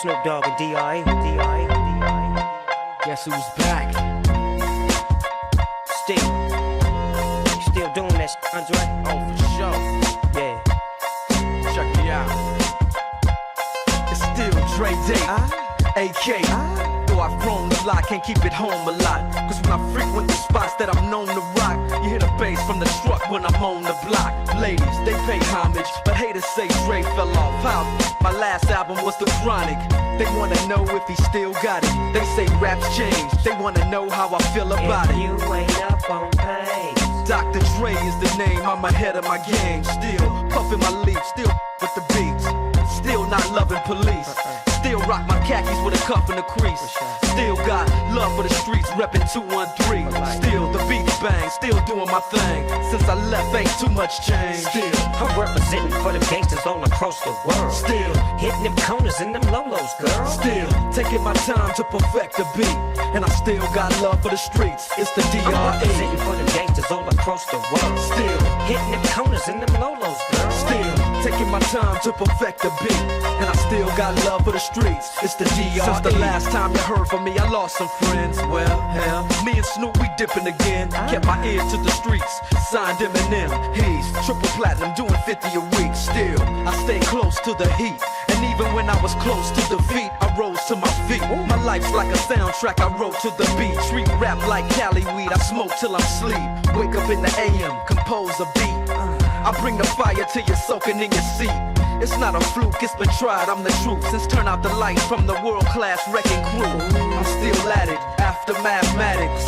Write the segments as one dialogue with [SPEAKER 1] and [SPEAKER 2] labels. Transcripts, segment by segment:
[SPEAKER 1] Snoop Dogg and D.R.E.
[SPEAKER 2] Guess who's back?
[SPEAKER 1] Still doing that shit, Andre?
[SPEAKER 2] Oh, for sure.
[SPEAKER 1] Yeah.
[SPEAKER 2] Check me out. It's still Dre Day, AK. Though I've grown a lot, can't keep it home a lot. Cause when I frequent the spots that I'm known to rock, you hear the bass from the truck when I'm on the block. Ladies, they pay homage, but haters say Dre fell off. How? My last album was The Chronic. They wanna know if he still got it. They say raps changed. They wanna know how I feel about it.
[SPEAKER 1] You ain't up on pace.
[SPEAKER 2] Dr. Dre is the name, I'm ahead of my game. Still puffin' my leaf, still with the beats. Still not loving police. Still rock my khakis with a cuff and a crease. Still got love for the streets, reppin' 213. Still the beats bang, still doing my thing. Since I left, ain't too much change. Still
[SPEAKER 1] I'm representing for the gangsters all across the world.
[SPEAKER 2] Still
[SPEAKER 1] hitting them corners and them lolos, girl.
[SPEAKER 2] Still taking my time to perfect the beat. And I still got love for the streets. It's the
[SPEAKER 1] I'm representing
[SPEAKER 2] D.R.E.
[SPEAKER 1] for the gangsters all across the world.
[SPEAKER 2] Still
[SPEAKER 1] hitting them corners and them lolos, girl.
[SPEAKER 2] Still taking my time to perfect the beat. And I still got love for the streets. It's the D.R.E. Since the last time you heard from me, I lost some friends. Well, hell, me and Snoop, we dipping again. Kept my ear to the streets. Signed Eminem. He's triple platinum, doing 50 a week. Still, I stay close to the heat. And even when I was close to defeat, I rose to my feet. My life's like a soundtrack I wrote to the beat. Treat rap like Cali weed, I smoke till I'm sleep. Wake up in the AM, compose a beat. I bring the fire till you're soaking in your seat. It's not a fluke, it's been tried, I'm the truth. Since turn out the lights from the world-class wrecking crew, I'm still at it, after mathematics.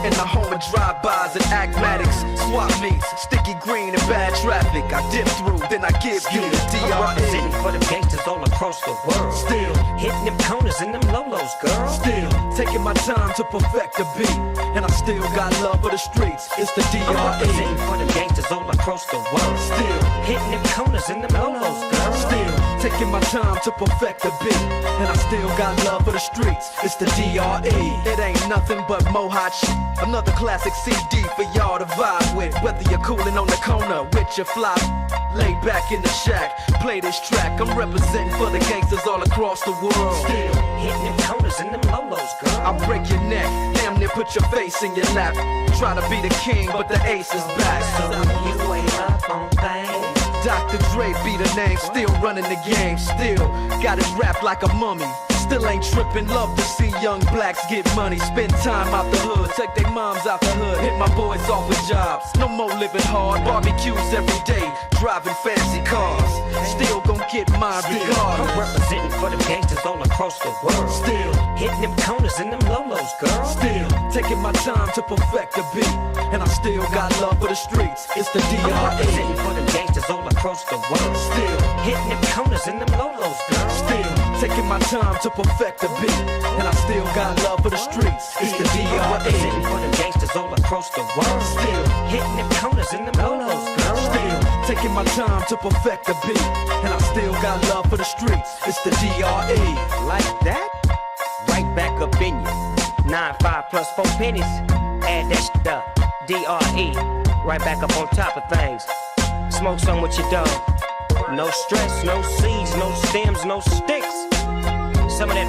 [SPEAKER 2] In the home of drive-bys and acmatics. Swap meets, sticky green and bad traffic. I dip through, then I give you the
[SPEAKER 1] I'm representing
[SPEAKER 2] D.R.E.
[SPEAKER 1] for the gangsters all across the world.
[SPEAKER 2] Still
[SPEAKER 1] hitting them corners and them lolos, girl.
[SPEAKER 2] Still taking my time to perfect the beat. And I still got love for the streets. It's the
[SPEAKER 1] I'm representing
[SPEAKER 2] D.R.E.
[SPEAKER 1] for the gangsters all across the world.
[SPEAKER 2] Still
[SPEAKER 1] hitting them corners and them lolos, girl.
[SPEAKER 2] Still taking my time to perfect the beat. And I still got love for the streets. It's the D.R.E. It ain't nothing but mohawk shit. Another classic CD for y'all to vibe with. Whether you're coolin' on the corner with your fly, lay back in the shack, play this track. I'm representing for the gangsters all across the world.
[SPEAKER 1] Still hitting them corners and them lolos, girl.
[SPEAKER 2] I'll break your neck, damn near put your face in your lap. Try to be the king, but the ace is back.
[SPEAKER 1] So you ain't up on things.
[SPEAKER 2] Dr. Dre be the name, still running the game. Still got it wrapped like a mummy. Still ain't trippin', love to see young blacks get money. Spend time out the hood, take their moms out the hood. Hit my boys off with jobs, no more living hard. Barbecues every day, driving fancy cars. Still gon' get mine
[SPEAKER 1] I'm
[SPEAKER 2] regardless.
[SPEAKER 1] representing for the gangsters all across the world.
[SPEAKER 2] Still
[SPEAKER 1] hitting them corners and them lolos, girl.
[SPEAKER 2] Still taking my time to perfect the beat. And I still got love for the streets. It's the
[SPEAKER 1] I'm representing
[SPEAKER 2] D.R.E.
[SPEAKER 1] for the gangsters all across the world.
[SPEAKER 2] Still
[SPEAKER 1] hitting them corners and them lolos, girl.
[SPEAKER 2] Still taking my time to perfect the beat. And I still got love for the streets. It's the
[SPEAKER 1] I'm representing
[SPEAKER 2] D.R.E.
[SPEAKER 1] for the gangsters all across the world.
[SPEAKER 2] Still
[SPEAKER 1] hitting them corners and them lolos, girl.
[SPEAKER 2] Still taking my time to perfect the beat. And I still got love for the streets. It's the D.R.E.
[SPEAKER 1] Like that? Right back up in you. 9-5 plus 4 pennies. Add that shit up. D.R.E. Right back up on top of things. Smoke some with your dog. No stress, no seeds, no stems, no sticks. Some of that